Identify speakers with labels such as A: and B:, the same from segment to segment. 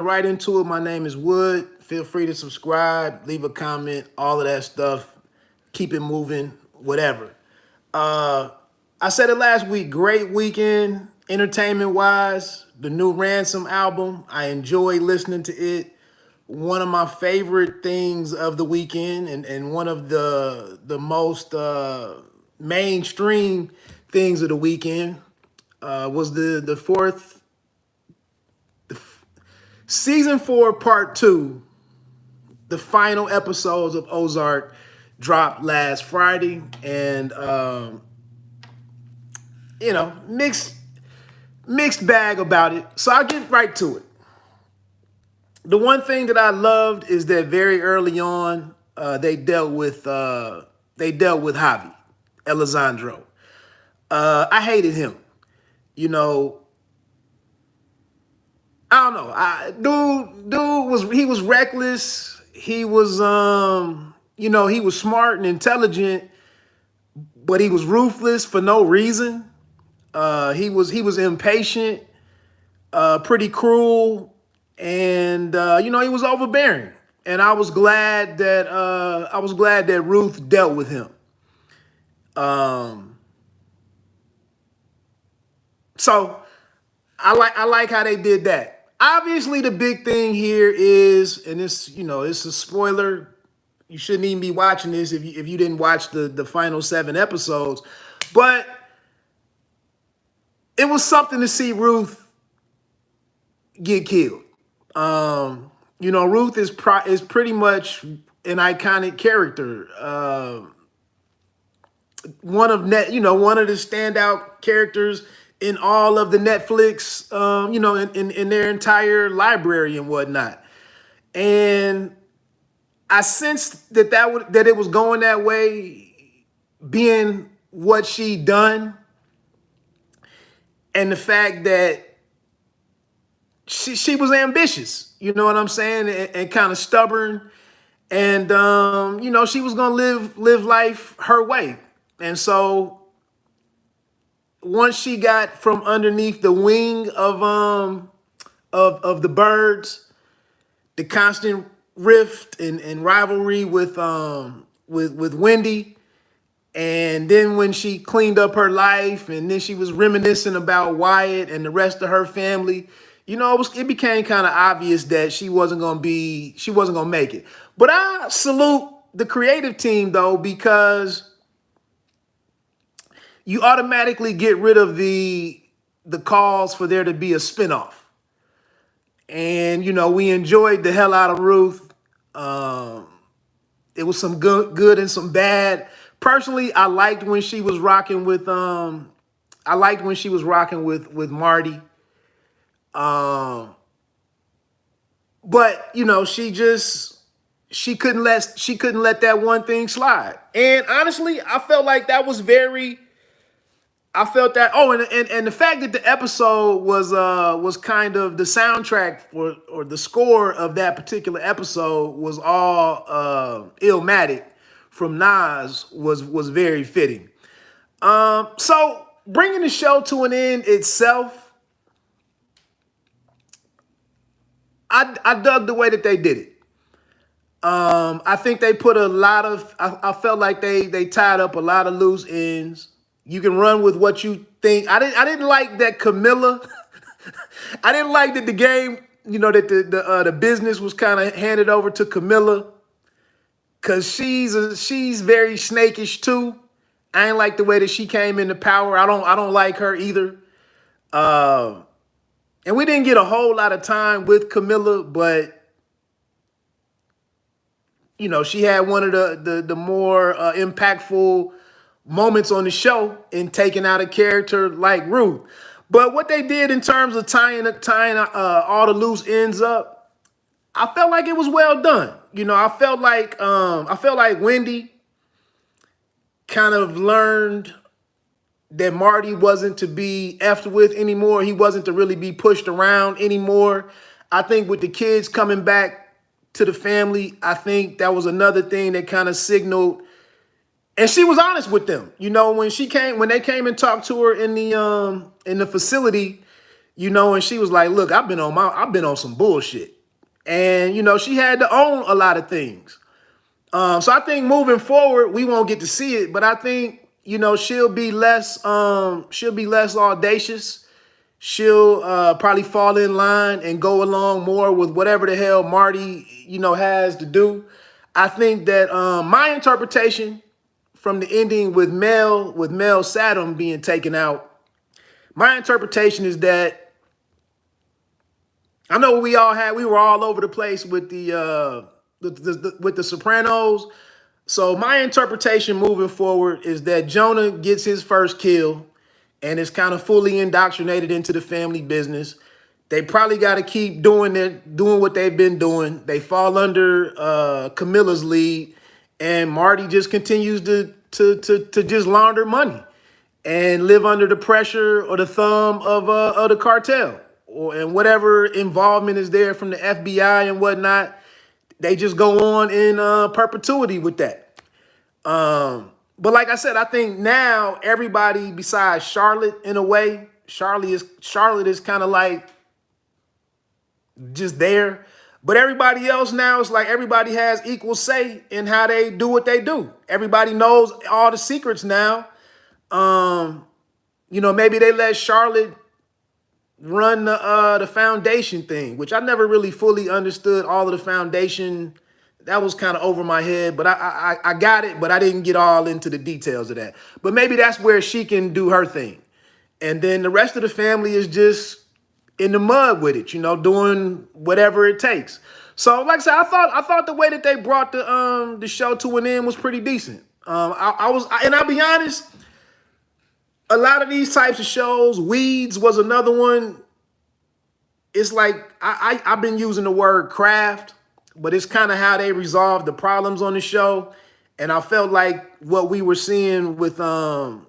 A: right into it. My name is Wood. Feel free to subscribe, leave a comment, all of that stuff. Keep it moving, whatever. Uh, I said it last week. Great weekend, entertainment wise. The new Ransom album. I enjoy listening to it. One of my favorite things of the weekend, and one of the most mainstream things of the weekend was the fourth season 4 part 2. The final episodes of Ozark dropped last Friday, and mixed bag about it. So I'll get right to it. The one thing that I loved is that very early on, they dealt with Javi Elizandro. I hated him. You know, I don't know. Dude was reckless. He was he was smart and intelligent, but he was ruthless for no reason. He was impatient, pretty cruel, and he was overbearing. And I was glad that Ruth dealt with him. Um, so I like how they did that. Obviously, the big thing here is, and it's a spoiler. You shouldn't even be watching this if you didn't watch the final 7 episodes. But it was something to see Ruth get killed. Ruth is pretty much an iconic character. One of the standout characters in all of the Netflix, in their entire library and whatnot. And I sensed that it was going that way, being what she done, and the fact that she was ambitious. You know what I'm saying, and kind of stubborn, and she was gonna live life her way. And so once she got from underneath the wing of the birds, the constant rift and rivalry with Wendy, and then when she cleaned up her life, and then she was reminiscing about Wyatt and the rest of her family, it became kind of obvious that she wasn't gonna make it. But I salute the creative team though, because you automatically get rid of the calls for there to be a spinoff. And we enjoyed the hell out of Ruth. It was some good and some bad. Personally, I liked when she was rocking with Marty. But she couldn't let that one thing slide. And honestly, I felt that. Oh, and the fact that the episode was kind of the soundtrack or the score of that particular episode was all Illmatic from Nas was very fitting. So bringing the show to an end itself, I dug the way that they did it. I think they put a lot of. I felt like they tied up a lot of loose ends. You can run with what you think. I didn't like that Camilla. I didn't like that the game. That the business was kind of handed over to Camilla, because she's very snakish too. I ain't like the way that she came into power. I don't like her either. And we didn't get a whole lot of time with Camilla, but she had one of the more impactful moments on the show in taking out a character like Ruth. But what they did in terms of tying all the loose ends up, I felt like it was well done. I felt like Wendy kind of learned that Marty wasn't to be effed with anymore. He wasn't to really be pushed around anymore. I think with the kids coming back to the family, I think that was another thing that kind of signaled. And she was honest with them. When they came and talked to her in the facility, and she was like, look, I've been on some bullshit. And, she had to own a lot of things. So I think moving forward, we won't get to see it, but I think, she'll be less audacious. She'll probably fall in line and go along more with whatever the hell Marty, has to do. I think that my interpretation from the ending with Mel Saddam being taken out, my interpretation is that I know we were all over the place with with the Sopranos. So my interpretation moving forward is that Jonah gets his first kill and is kind of fully indoctrinated into the family business. They probably got to keep doing what they've been doing. They fall under Camilla's lead, and Marty just continues to just launder money and live under the pressure or the thumb of the cartel, and whatever involvement is there from the FBI and whatnot. They just go on in perpetuity with that. But like I said, I think now everybody besides Charlotte, in a way, Charlotte is kind of like just there. But everybody else now, it's like everybody has equal say in how they do what they do. Everybody knows all the secrets now. Maybe they let Charlotte run the foundation thing, which I never really fully understood all of the foundation. That was kind of over my head, but I got it, but I didn't get all into the details of that. But maybe that's where she can do her thing. And then the rest of the family is just in the mud with it, doing whatever it takes. So like I said, I thought the way that they brought the show to an end was pretty decent. And I'll be honest, a lot of these types of shows, Weeds was another one. It's like I've been using the word craft, but it's kind of how they resolve the problems on the show. And I felt like what we were seeing with all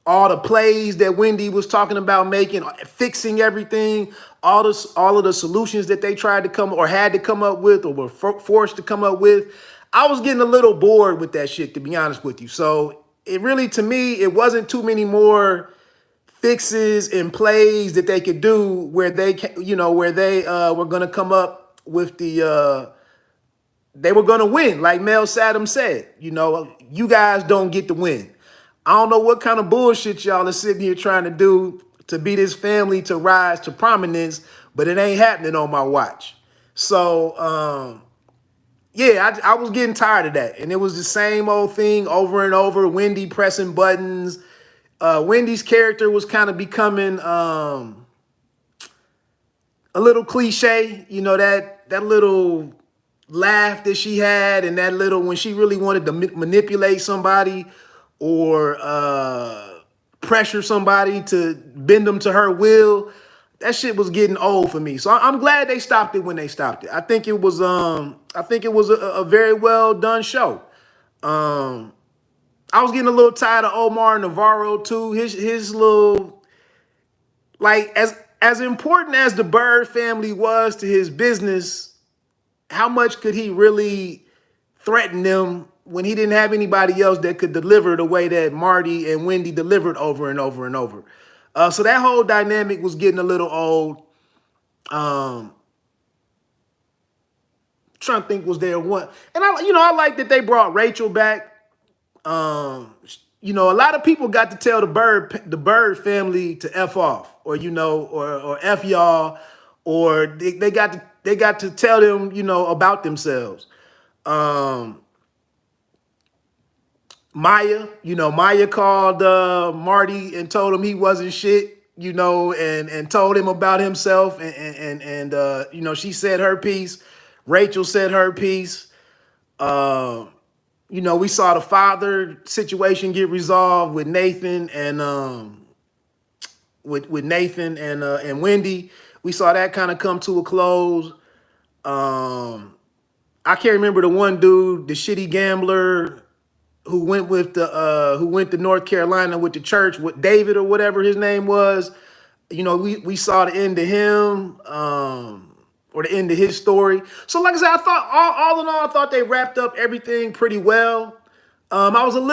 A: the plays that Wendy was talking about making, fixing everything, all of the solutions that they tried to come or had to come up with or were forced to come up with. I was getting a little bored with that shit, to be honest with you. So it really, to me, it wasn't too many more fixes and plays that they could do where they, were going to come up with they were going to win. Like Mel Saddam said, you guys don't get to win. I don't know what kind of bullshit y'all are sitting here trying to do to be this family to rise to prominence, but it ain't happening on my watch. So, yeah, I was getting tired of that. And it was the same old thing over and over, Wendy pressing buttons. Wendy's character was kind of becoming a little cliche, that little laugh that she had and that little when she really wanted to manipulate somebody or pressure somebody to bend them to her will. That shit was getting old for me. So I'm glad they stopped it when they stopped it. I think it was a very well done show. I was getting a little tired of Omar Navarro too. His little, like, as important as the Bird family was to his business, how much could he really threaten them when he didn't have anybody else that could deliver the way that Marty and Wendy delivered over and over and over? So that whole dynamic was getting a little old. Trying to think, was there one? And I like that they brought Rachel back. A lot of people got to tell the Bird family to F off, or or F y'all, or they got to tell them, about themselves. Maya called Marty and told him he wasn't shit, and told him about himself, and she said her piece. Rachel said her piece. We saw the father situation get resolved with Nathan and with Nathan and Wendy. We saw that kind of come to a close. I can't remember the one dude, the shitty gambler who went to North Carolina with the church, with David or whatever his name was. We saw the end of him, or the end of his story. So like I said, I thought all in all, I thought they wrapped up everything pretty well. I don't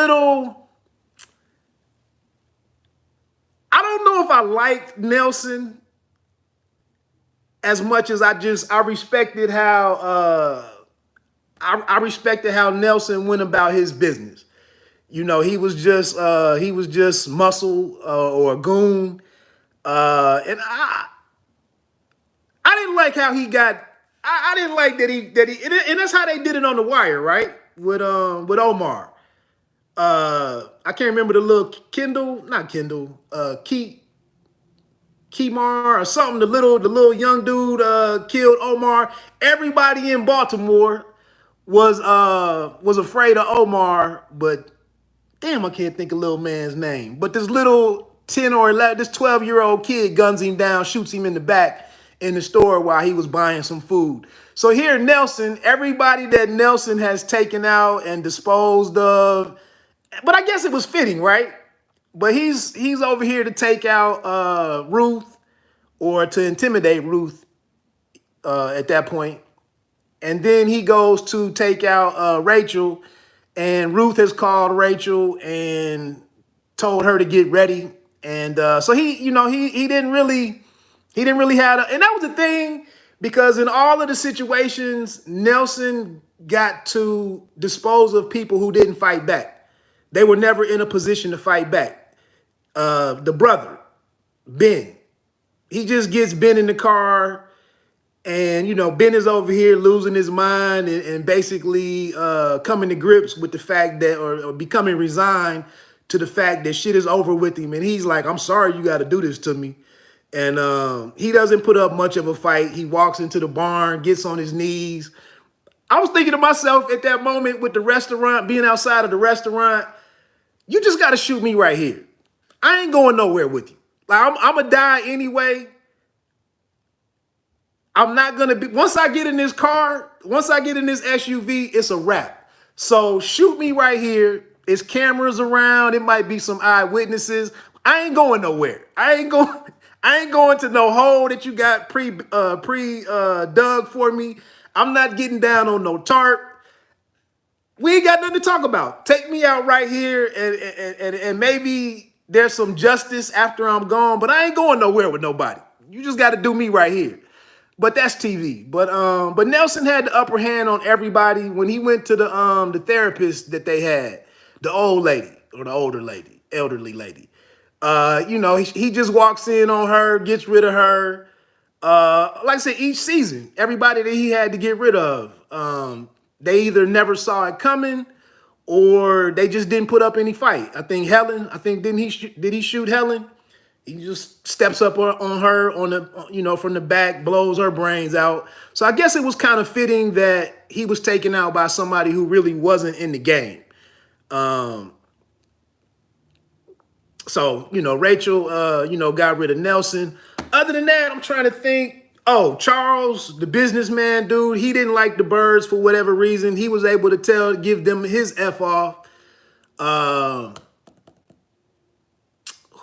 A: know if I liked Nelson. as much as I respected how I respected how Nelson went about his business. You know, he was just muscle or a goon. And I didn't like how he got. I didn't like that he and that's how they did it on The Wire, right? With Omar. I can't remember the little Kendall, not Kendall, Kemar or something. The little young dude killed Omar. Everybody in Baltimore was afraid of Omar, but damn, I can't think of little man's name. But this little 10 or 11, this 12-year-old kid guns him down, shoots him in the back in the store while he was buying some food. So here, Nelson, everybody that Nelson has taken out and disposed of, but I guess it was fitting, right? But he's over here to take out Ruth or to intimidate Ruth at that point. And then he goes to take out Rachel, and Ruth has called Rachel and told her to get ready. And so he didn't really have and that was the thing, because in all of the situations, Nelson got to dispose of people who didn't fight back. They were never in a position to fight back. The brother, Ben, he just gets Ben in the car. And, Ben is over here losing his mind and basically coming to grips with the fact that, or becoming resigned to the fact that shit is over with him. And he's like, I'm sorry you got to do this to me. And he doesn't put up much of a fight. He walks into the barn, gets on his knees. I was thinking to myself at that moment with the restaurant, being outside of the restaurant, you just got to shoot me right here. I ain't going nowhere with you. Like, I'm going to die anyway. I'm not going to be, once I get in this car, once I get in this SUV, it's a wrap. So shoot me right here. It's cameras around. It might be some eyewitnesses. I ain't going nowhere. I ain't going to no hole that you got dug for me. I'm not getting down on no tarp. We ain't got nothing to talk about. Take me out right here and maybe there's some justice after I'm gone, but I ain't going nowhere with nobody. You just got to do me right here. But that's TV. But Nelson had the upper hand on everybody when he went to the therapist that they had, the old lady or the elderly lady. He just walks in on her, gets rid of her. Like I said, each season, everybody that he had to get rid of, they either never saw it coming or they just didn't put up any fight. Did he shoot Helen? He just steps up on her from the back, blows her brains out. So I guess it was kind of fitting that he was taken out by somebody who really wasn't in the game. Rachel, got rid of Nelson. Other than that, I'm trying to think. Oh, Charles, the businessman dude, he didn't like the birds for whatever reason. He was able to give them his F off.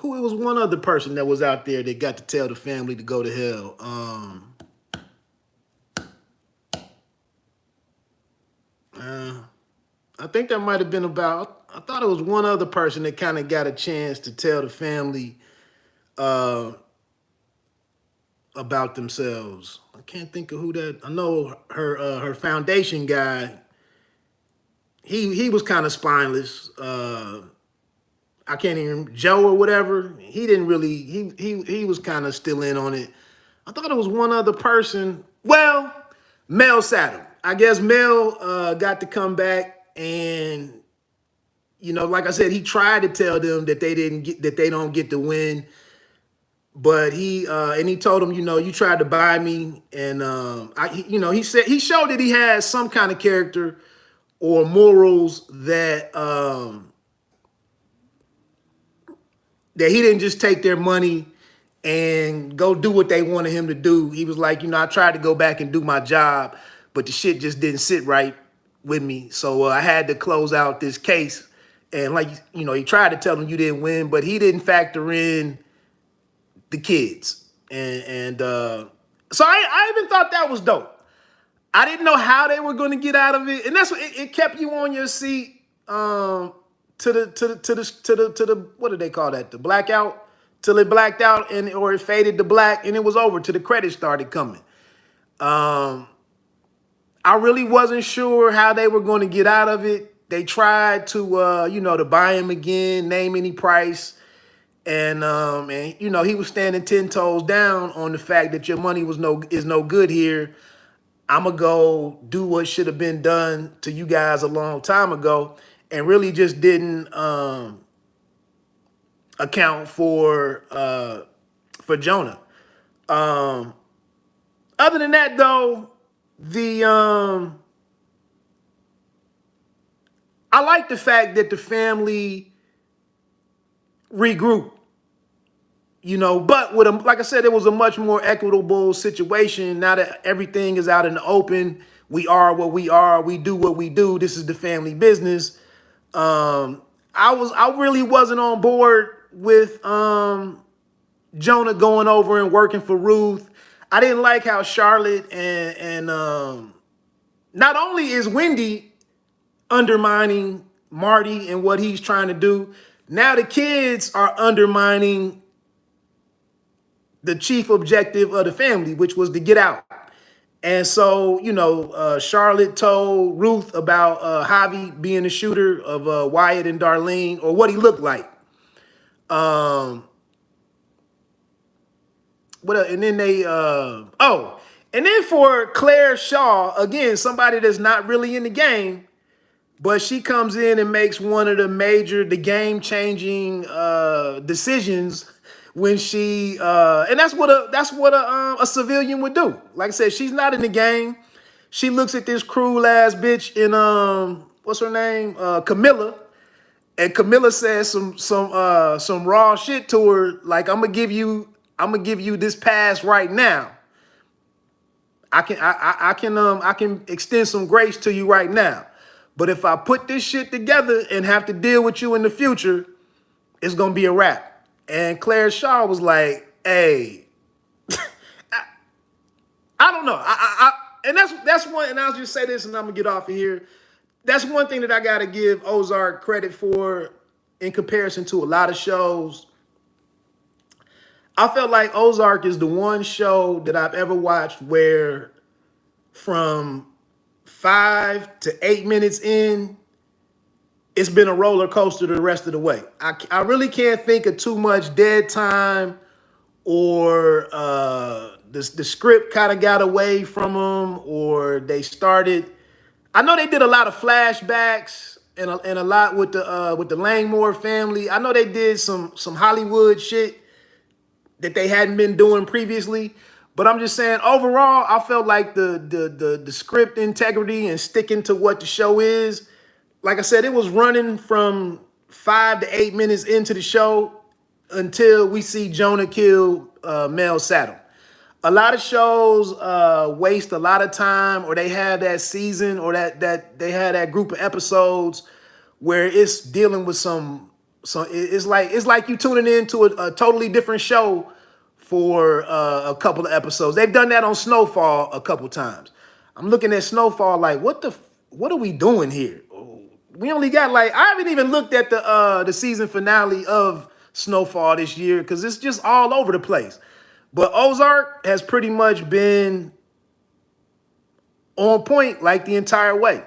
A: It was one other person that was out there that got to tell the family to go to hell. I think that might have been I thought it was one other person that kind of got a chance to tell the family about themselves. I can't think of who that. I know her foundation guy. He was kind of spineless. I can't even, Joe or whatever. He didn't really, he was kind of still in on it. I thought it was one other person. Well, Mel Saddam. I guess Mel got to come back and, like I said, he tried to tell them that they don't get to win. But he told them, you tried to buy me. And, he showed that he has some kind of character or morals that he didn't just take their money and go do what they wanted him to do. He was like, I tried to go back and do my job, but the shit just didn't sit right with me. So I had to close out this case. And he tried to tell them you didn't win, but he didn't factor in the kids. So I even thought that was dope. I didn't know how they were going to get out of it. And that's what it kept you on your seat. To the what do they call that? The blackout, till it blacked out or it faded to black and it was over till the credits started coming. Um, I really wasn't sure how they were going to get out of it. They tried to, to buy him again, name any price. And he was standing 10 toes down on the fact that your money is no good here. I'm gonna go do what should have been done to you guys a long time ago, and really just didn't account for Jonah. Other than that, though, the I like the fact that the family regrouped. But like I said, it was a much more equitable situation. Now that everything is out in the open, we are what we are. We do what we do. This is the family business. I really wasn't on board with Jonah going over and working for Ruth. I didn't like how Charlotte and not only is Wendy undermining Marty and what he's trying to do, now the kids are undermining the chief objective of the family, which was to get out. And so, Charlotte told Ruth about Javi being the shooter of Wyatt and Darlene, or what he looked like. And then and then for Claire Shaw, again, somebody that's not really in the game, but she comes in and makes one of the game-changing decisions when she and that's what a civilian would do. Like I said, she's not in the game. She looks at this cruel ass bitch in what's her name, Camilla, and Camilla says some raw shit to her, like, I'm gonna give you this pass right now. I can extend some grace to you right now. But if I put this shit together and have to deal with you in the future, it's gonna be a wrap. And Claire Shaw was like, "Hey, I don't know. And that's one. And I'll just say this, and I'm gonna get off of here. That's one thing that I gotta give Ozark credit for in comparison to a lot of shows. I felt like Ozark is the one show that I've ever watched where from 5 to 8 minutes in, it's been a roller coaster the rest of the way. I really can't think of too much dead time, or the script kind of got away from them, or they started. I know they did a lot of flashbacks and a lot with the Langmore family. I know they did some Hollywood shit that they hadn't been doing previously. But I'm just saying, overall, I felt like the script integrity and sticking to what the show is. Like I said, it was running from 5 to 8 minutes into the show until we see Jonah kill Mel Saddam. A lot of shows waste a lot of time, or they have that season, or that they have that group of episodes where it's dealing with some. It's like you tuning into a totally different show for a couple of episodes. They've done that on Snowfall a couple times. I'm looking at Snowfall like, what are we doing here? We only got I haven't even looked at the season finale of Snowfall this year because it's just all over the place. But Ozark has pretty much been on point like the entire way.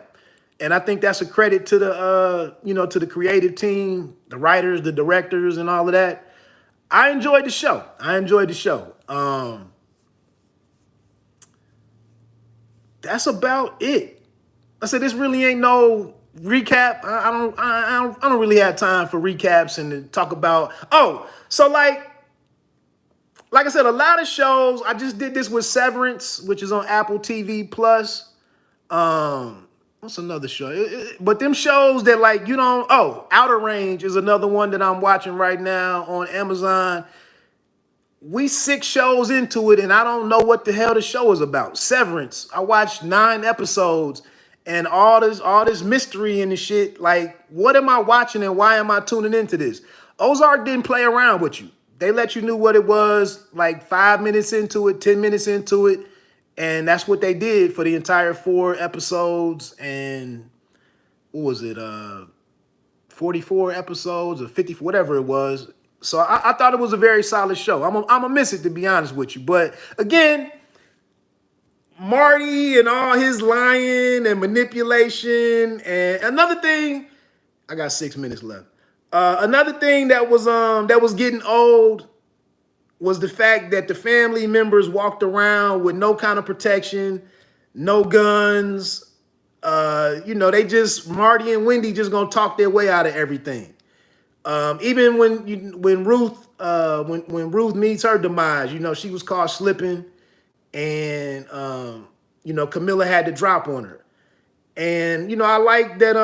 A: And I think that's a credit to to the creative team, the writers, the directors, and all of that. I enjoyed the show. That's about it. I said this really ain't no recap. I don't really have time for recaps and to talk about. Oh, so like I said, a lot of shows. I just did this with Severance, which is on Apple TV Plus. What's another show? But them shows that Outer Range is another one that I'm watching right now on Amazon. We 6 shows into it, and I don't know what the hell the show is about. Severance. I watched 9 episodes, and all this mystery and the shit. Like, what am I watching, and why am I tuning into this? Ozark didn't play around with you. They let you know what it was, like 5 minutes into it, 10 minutes into it. And that's what they did for the entire 4 episodes. And what was it? 44 episodes or 50, whatever it was. So I thought it was a very solid show. I'm gonna miss it, to be honest with you. But again, Marty and all his lying and manipulation. And another thing, I got 6 minutes left. Another thing that was getting old was the fact that the family members walked around with no kind of protection, no guns. They just Marty and Wendy just gonna talk their way out of everything. Even when Ruth when Ruth meets her demise, she was caught slipping, and Camilla had to drop on her. And I like that.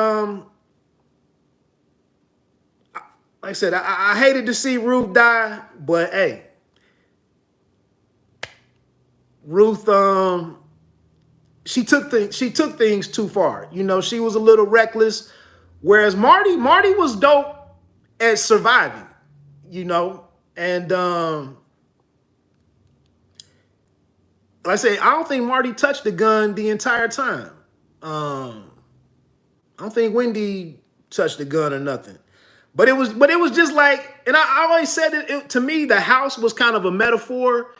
A: Like I said, I hated to see Ruth die, but hey, Ruth she took things too far. She was a little reckless, whereas Marty was dope at surviving. And like I say, I don't think Marty touched the gun the entire time. I don't think Wendy touched the gun or nothing. But it was just like, and I always said to me, the house was kind of a metaphor.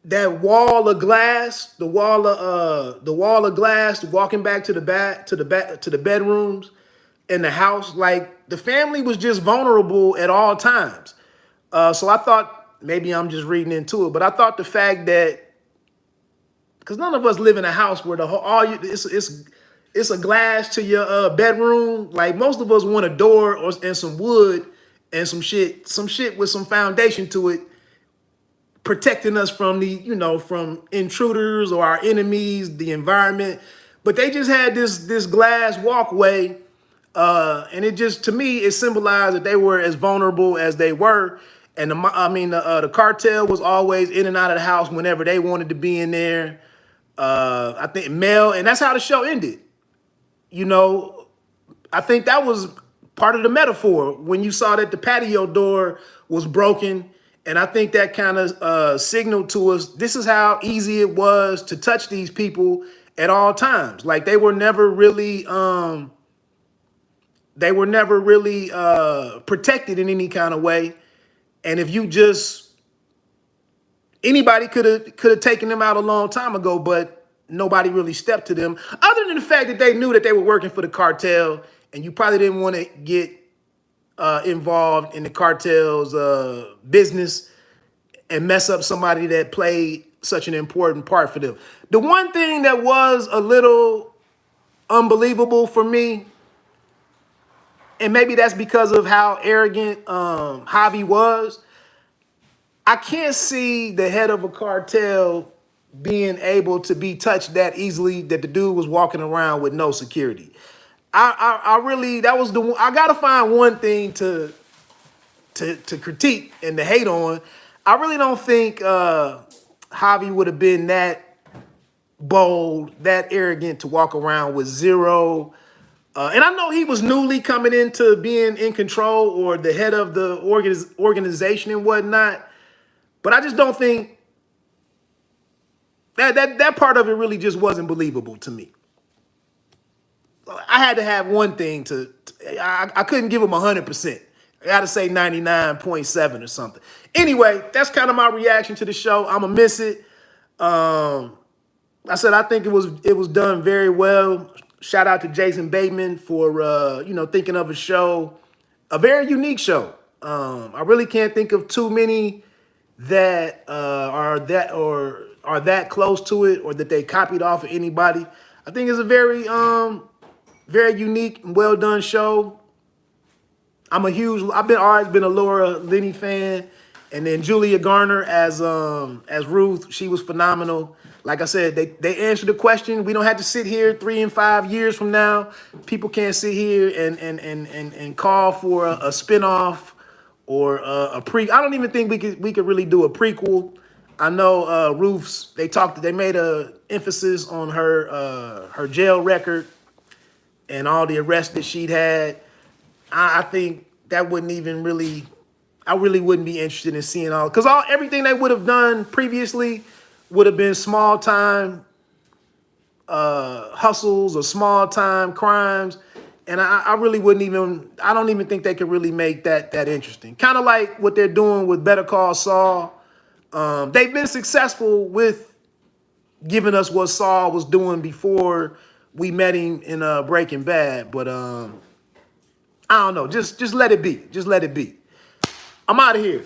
A: That wall of glass, the wall of glass, walking back to the bedrooms in the house, like the family was just vulnerable at all times. So I thought, maybe I'm just reading into it, but I thought the fact that, because none of us live in a house where it's a glass to your bedroom. Like most of us want a door and some wood and some shit with some foundation to it, protecting us from from intruders or our enemies, the environment. But they just had this glass walkway, and it just, to me, it symbolized that they were as vulnerable as they were. And the cartel was always in and out of the house whenever they wanted to be in there. I think Mel, and that's how the show ended. I think that was part of the metaphor when you saw that the patio door was broken. And I think that kind of signaled to us, this is how easy it was to touch these people at all times. Like they were never really protected in any kind of way. And if you anybody could have taken them out a long time ago, but nobody really stepped to them, other than the fact that they knew that they were working for the cartel, and you probably didn't want to get involved in the cartel's business and mess up somebody that played such an important part for them. The one thing that was a little unbelievable for me, and maybe that's because of how arrogant Javi was, I can't see the head of a cartel being able to be touched that easily, that the dude was walking around with no security. I really, that was I gotta find one thing to critique and to hate on. I really don't think Javi would have been that bold, that arrogant to walk around with zero. And I know he was newly coming into being in control or the head of the organization and whatnot, but I just don't think that part of it really just wasn't believable to me. I had to have one thing I couldn't give him 100%. I got to say 99.7 or something. Anyway, that's kind of my reaction to the show. I'm going to miss it. I said, I think it was done very well. Shout out to Jason Bateman for, thinking of a show, a very unique show. I really can't think of too many that are that close to it or that they copied off of anybody. I think it's a very unique and well done show. I've always been a Laura Linney fan, and then Julia Garner as Ruth, she was phenomenal. Like I said, they answered the question. We don't have to sit here 3 and 5 years from now. People can't sit here and call for a spinoff or a pre. I don't even think we could really do a prequel. I know Ruth's. They made a emphasis on her jail record and all the arrests that she'd had. I think that wouldn't even really. I really wouldn't be interested in seeing because everything they would have done previously would have been small time hustles or small time crimes, and I really wouldn't even. I don't even think they could really make that interesting. Kind of like what they're doing with Better Call Saul. They've been successful with giving us what Saul was doing before we met him in Breaking Bad. But I don't know. Just let it be. Just let it be. I'm out of here.